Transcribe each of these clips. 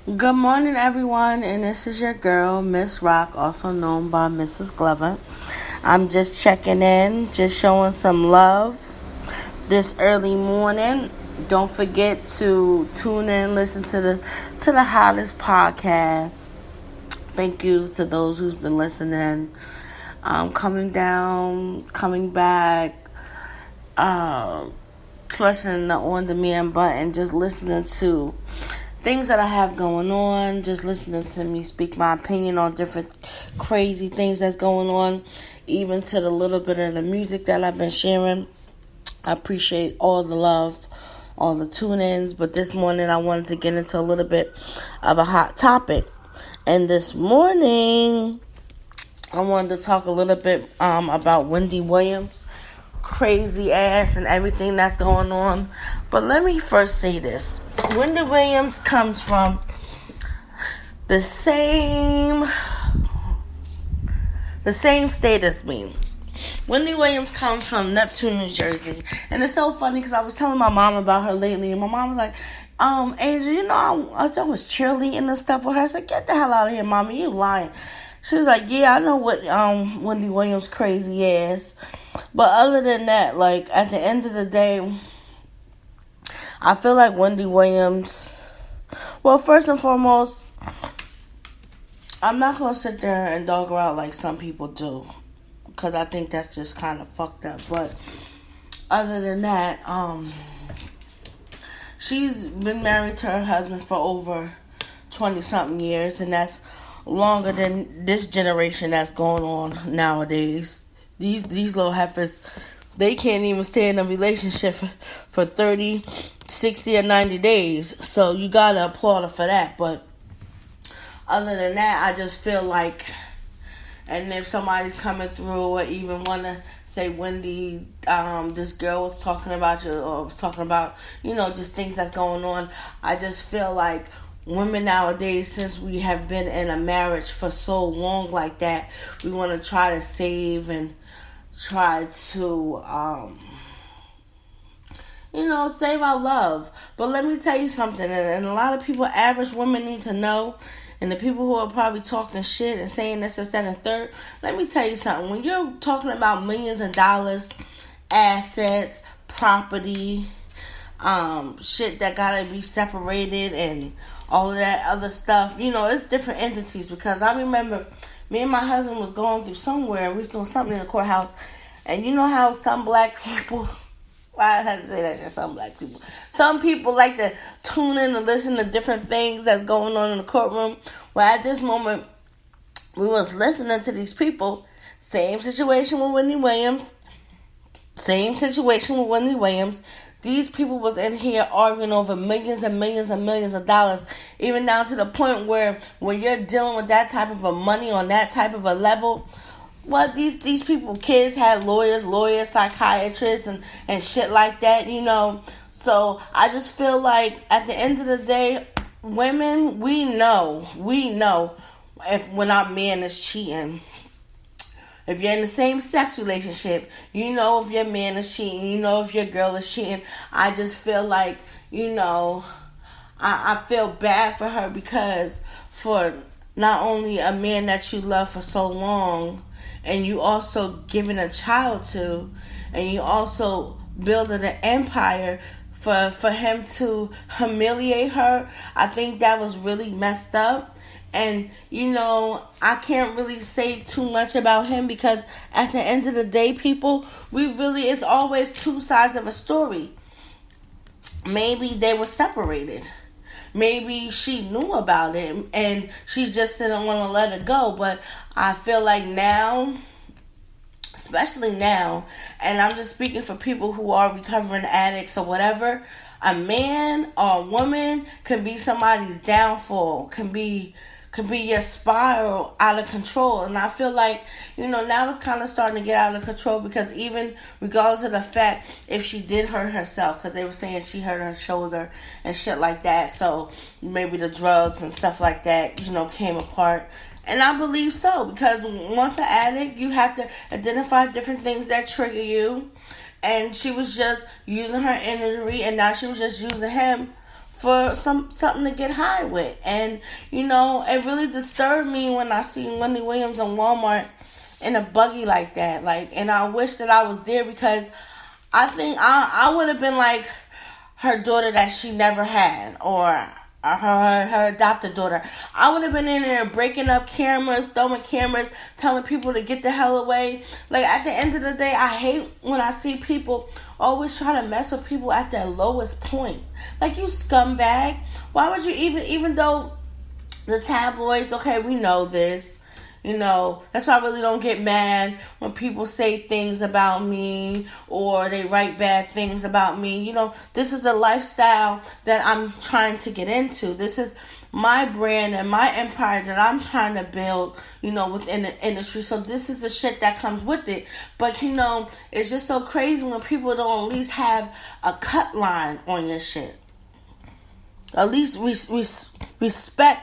Good morning, everyone, and this is your girl, Miss Rock, also known by Mrs.Glover. I'm just checking in, just showing some love this early morning. Don't forget to tune in, listen to the hottest podcast. Thank you to those who's been listening, coming down, coming back, pressing the on-demand button, just listening to things that I have going on, just listening to me speak my opinion on different crazy things that's going on, even to the little bit of the music that I've been sharing. I appreciate all the love, all the tune-ins, but this morning I wanted to get into a little bit of a hot topic. And this morning I wanted to talk a little bit about Wendy Williams, crazy ass and everything that's going on. But let me first say this. Wendy Williams comes from the same state as me. Wendy Williams comes from Neptune, New Jersey. And it's so funny because I was telling my mom about her lately. And my mom was like, Angel, you know, I was cheerleading and stuff with her. I said, get the hell out of here, mommy. You lying. She was like, yeah, I know what Wendy Williams crazy ass. But other than that, like, at the end of the day, I feel like Wendy Williams, well, first and foremost, I'm not going to sit there and dog her out like some people do, because I think that's just kind of fucked up. But other than that, she's been married to her husband for over 20-something years, and that's longer than this generation that's going on nowadays. These little heifers, they can't even stay in a relationship for 30, 60, or 90 days. So you gotta applaud her for that. But other than that, I just feel like, and if somebody's coming through or even wanna say, Wendy, this girl was talking about you, or was talking about, just things that's going on, I just feel like women nowadays, since we have been in a marriage for so long like that, we want to try to save and try to, save our love. But let me tell you something, and a lot of people, average women, need to know, and the people who are probably talking shit and saying this, that, and third, let me tell you something. When you're talking about millions of dollars, assets, property, shit that gotta be separated and all of that other stuff, it's different entities. Because I remember me and my husband was going through somewhere, we was doing something in the courthouse, and you know how some black people, well, I had to say that, just some black people, some people like to tune in and listen to different things that's going on in the courtroom. Well, at this moment, we was listening to these people, same situation with Wendy Williams, These people was in here arguing over millions and millions and millions of dollars, even down to the point where when you're dealing with that type of a money on that type of a level, well, these people, kids had lawyers, psychiatrists, and shit like that, So I just feel like at the end of the day, women, we know if when our man is cheating. If you're in the same sex relationship, if your man is cheating, if your girl is cheating. I just feel like, I feel bad for her, because for not only a man that you love for so long, and you also giving a child to, and you also building an empire, for him to humiliate her, I think that was really messed up. And, I can't really say too much about him, because at the end of the day, people, it's always two sides of a story. Maybe they were separated. Maybe she knew about it and she just didn't want to let it go. But I feel like now, especially now, and I'm just speaking for people who are recovering addicts or whatever, a man or a woman can be somebody's downfall, can be your spiral out of control. And I feel like, now it's kind of starting to get out of control, because even regardless of the fact if she did hurt herself, because they were saying she hurt her shoulder and shit like that, so maybe the drugs and stuff like that, came apart. And I believe so, because once an addict, you have to identify different things that trigger you. And she was just using her energy, and now she was just using him for something to get high with. And it really disturbed me when I seen Wendy Williams in Walmart in a buggy like that. And I wish that I was there, because I think I would have been like her daughter that she never had, or her adopted daughter. I would have been in there breaking up cameras, throwing cameras, telling people to get the hell away. At the end of the day, I hate when I see people always try to mess with people at their lowest point. You scumbag. Why would you even though the tabloids, okay, we know this. That's why I really don't get mad when people say things about me or they write bad things about me. This is a lifestyle that I'm trying to get into. This is my brand and my empire that I'm trying to build, within the industry. So this is the shit that comes with it. But, it's just so crazy when people don't at least have a cut line on your shit. At least respect,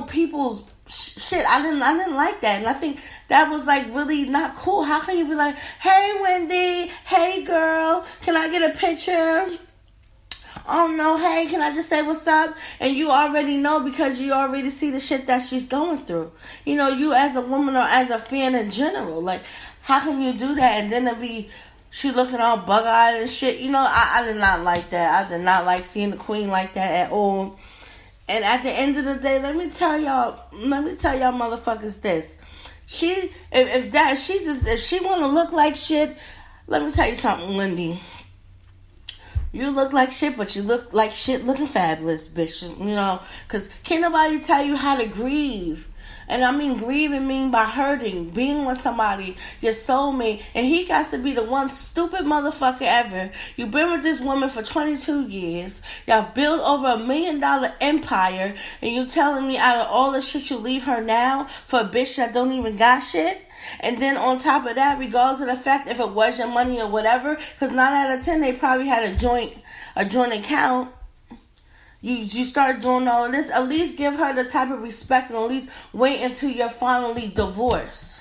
people's shit. I didn't like that, and I think that was really not cool. How can you be like, hey Wendy, hey girl, can I get a picture? Oh no, hey, can I just say what's up? And you already know, because you already see the shit that she's going through. You as a woman or as a fan in general, how can you do that? And then she looking all bug-eyed and shit. I did not like that. I did not like seeing the queen like that at all. And at the end of the day, let me tell y'all motherfuckers this. If she want to look like shit, let me tell you something, Wendy. You look like shit, but you look like shit looking fabulous, bitch. Because can't nobody tell you how to grieve. And I mean grieve and mean by hurting, being with somebody, your soulmate, and he got to be the one stupid motherfucker ever. You've been with this woman for 22 years. Y'all built over $1 million empire, and you telling me out of all the shit you leave her now for a bitch that don't even got shit? And then on top of that, regardless of the fact if it was your money or whatever, because 9 out of 10 they probably had a joint account. You start doing all of this, at least give her the type of respect, and at least wait until you're finally divorced.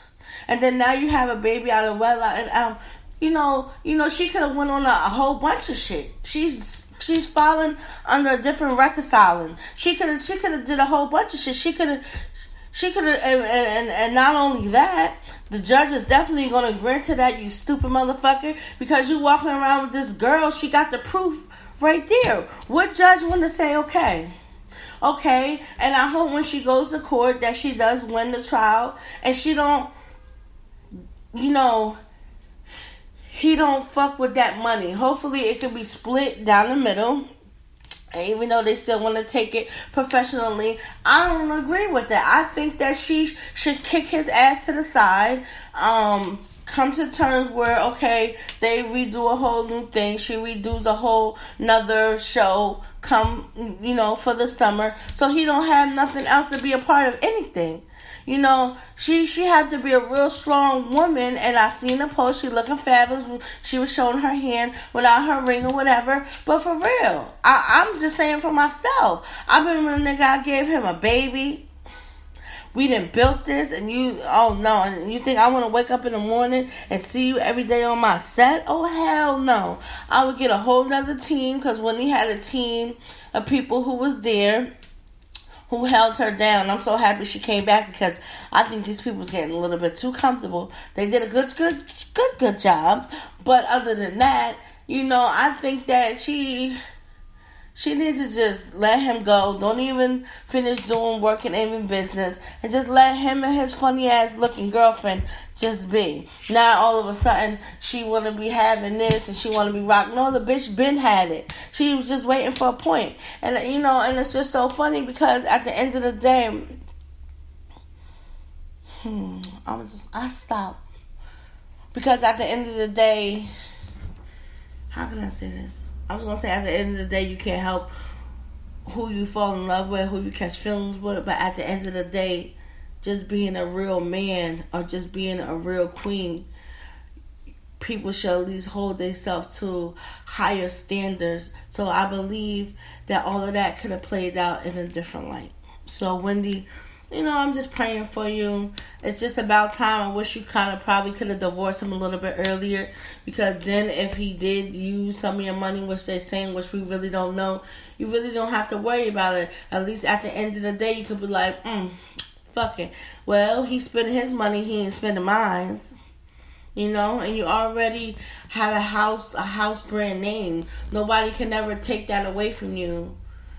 And then now you have a baby out of wedlock, and she could have went on a whole bunch of shit. She's fallen under a different reconciling. She could have did a whole bunch of shit. She could have, and not only that, the judge is definitely going to grant to that, you stupid motherfucker, because you walking around with this girl. She got the proof right there. What judge want to say okay? And I hope when she goes to court that she does win the trial, and she don't, he don't fuck with that money. Hopefully it can be split down the middle. And even though they still want to take it professionally, I don't agree with that. I think that she should kick his ass to the side. Come to terms where, okay, they redo a whole new thing. She redoes a whole nother show for the summer. So he don't have nothing else to be a part of anything. She have to be a real strong woman. And I seen the post. She looking fabulous. She was showing her hand without her ring or whatever. But for real, I'm just saying for myself. I've been with a nigga. I gave him a baby. We done built this, and and you think I want to wake up in the morning and see you every day on my set? Oh, hell no. I would get a whole nother team, because when he had a team of people who was there, who held her down. I'm so happy she came back, because I think these people was getting a little bit too comfortable. They did a good job. But other than that, I think that she needs to just let him go. Don't even finish doing work and even business. And just let him and his funny ass looking girlfriend just be. Now all of a sudden she want to be having this and she want to be rock. No, the bitch been had it. She was just waiting for a point. And and it's just so funny, because at the end of the day, I stop. Because at the end of the day, how can I say this? I was going to say, at the end of the day, you can't help who you fall in love with, who you catch feelings with. But at the end of the day, just being a real man or just being a real queen, people should at least hold themselves to higher standards. So I believe that all of that could have played out in a different light. So Wendy, I'm just praying for you. It's just about time. I wish you kind of probably could have divorced him a little bit earlier, because then if he did use some of your money, which they're saying, which we really don't know, you really don't have to worry about it. At least at the end of the day, you could be like, fuck it. Well, he spent his money, he ain't spending mine. And you already have a house brand name. Nobody can ever take that away from you.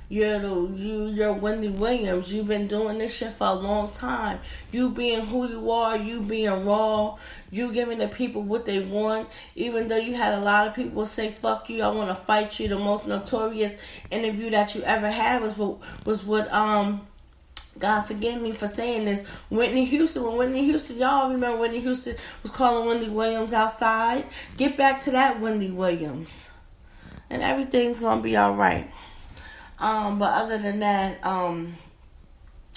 You're Wendy Williams. You've been doing this shit for a long time. You being who you are, you being raw, you giving the people what they want. Even though you had a lot of people say, fuck you, I want to fight you. The most notorious interview that you ever had was with God forgive me for saying this, Whitney Houston. When Whitney Houston, y'all remember Whitney Houston was calling Wendy Williams outside? Get back to that Wendy Williams. And everything's going to be alright. But other than that,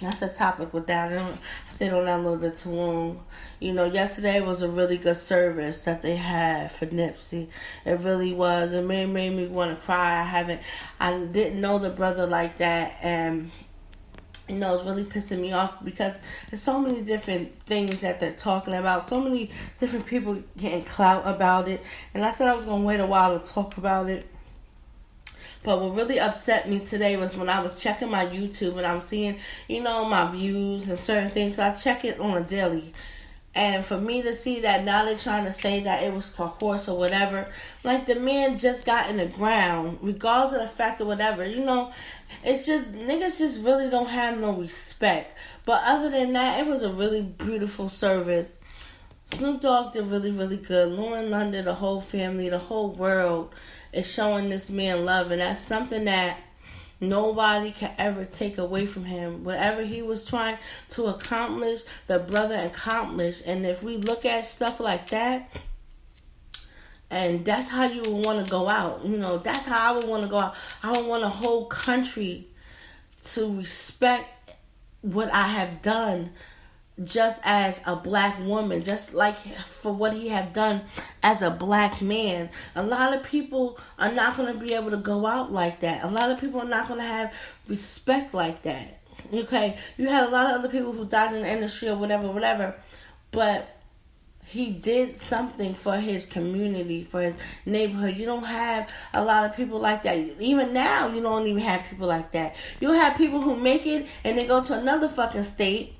that's a topic with that. I stayed on that a little bit too long. Yesterday was a really good service that they had for Nipsey. It really was. It made me want to cry. I didn't know the brother like that, and it's really pissing me off because there's so many different things that they're talking about. So many different people getting clout about it. And I said I was going to wait a while to talk about it. But what really upset me today was when I was checking my YouTube and I was seeing, my views and certain things. So I check it on a daily. And for me to see that now they're trying to say that it was coerced or whatever. Like, the man just got in the ground, regardless of the fact or whatever. It's just, niggas just really don't have no respect. But other than that, it was a really beautiful service. Snoop Dogg did really, really good. Lauren London, the whole family, the whole world is showing this man love. And that's something that nobody can ever take away from him. Whatever he was trying to accomplish, the brother accomplished. And if we look at stuff like that, and that's how you would want to go out. That's how I would want to go out. I would want a whole country to respect what I have done just as a black woman, just like for what he have done as a black man. A lot of people are not going to be able to go out like that. A lot of people are not going to have respect like that. Okay, you had a lot of other people who died in the industry or whatever, but he did something for his community, for his neighborhood. You don't have a lot of people like that. Even now, you don't even have people like that. You'll have people who make it and they go to another fucking state.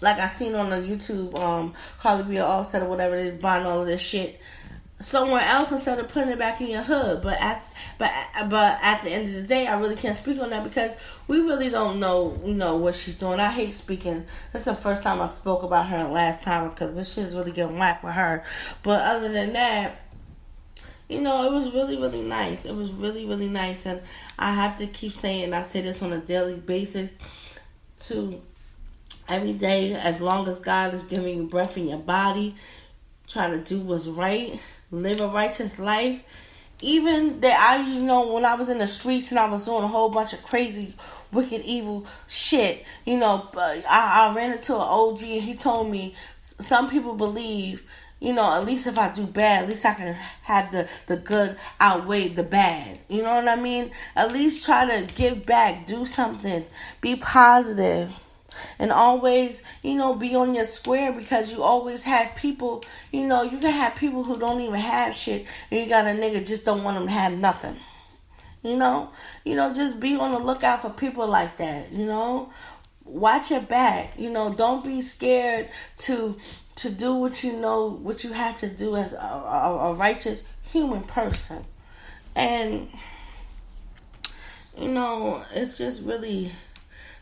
Like I seen on the YouTube, Carly B. Offset or whatever, they buying all of this shit somewhere else instead of putting it back in your hood. But at the end of the day, I really can't speak on that because we really don't know, what she's doing. I hate speaking. That's the first time I spoke about her last time because this shit is really getting whacked with her. But other than that, it was really, really nice. It was really, really nice. And I have to keep saying, and I say this on a daily basis, to every day, as long as God is giving you breath in your body, try to do what's right, live a righteous life. Even that when I was in the streets and I was doing a whole bunch of crazy, wicked, evil shit, I ran into an OG and he told me some people believe, at least if I do bad, at least I can have the good outweigh the bad. You know what I mean? At least try to give back, do something, be positive. And always, be on your square because you always have people, you can have people who don't even have shit and you got a nigga just don't want them to have nothing. Just be on the lookout for people like that, Watch your back, don't be scared to do what what you have to do as a righteous human person. And, it's just really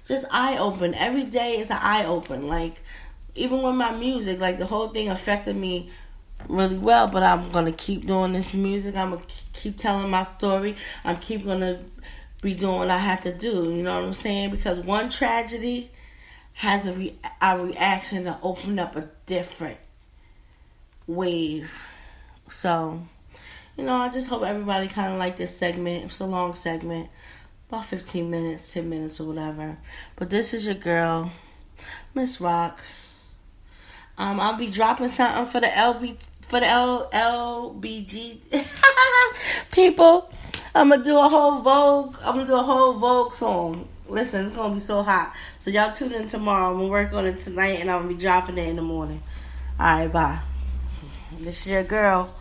just eye-open. Every day is an eye-open. Like, even with my music, like, the whole thing affected me really well. But I'm going to keep doing this music. I'm going to keep telling my story. I'm keep going to be doing what I have to do. You know what I'm saying? Because one tragedy has a reaction to open up a different wave. So, I just hope everybody kind of liked this segment. It's a long segment. About 15 minutes, 10 minutes or whatever. But this is your girl, Miss Rock. I'll be dropping something for the LBG people. I'm gonna do a whole Vogue song. Listen, it's gonna be so hot. So So y'all tune in tomorrow. I'm gonna work on it tonight, and I'm gonna be dropping it in the morning. All right, bye. This is your girl.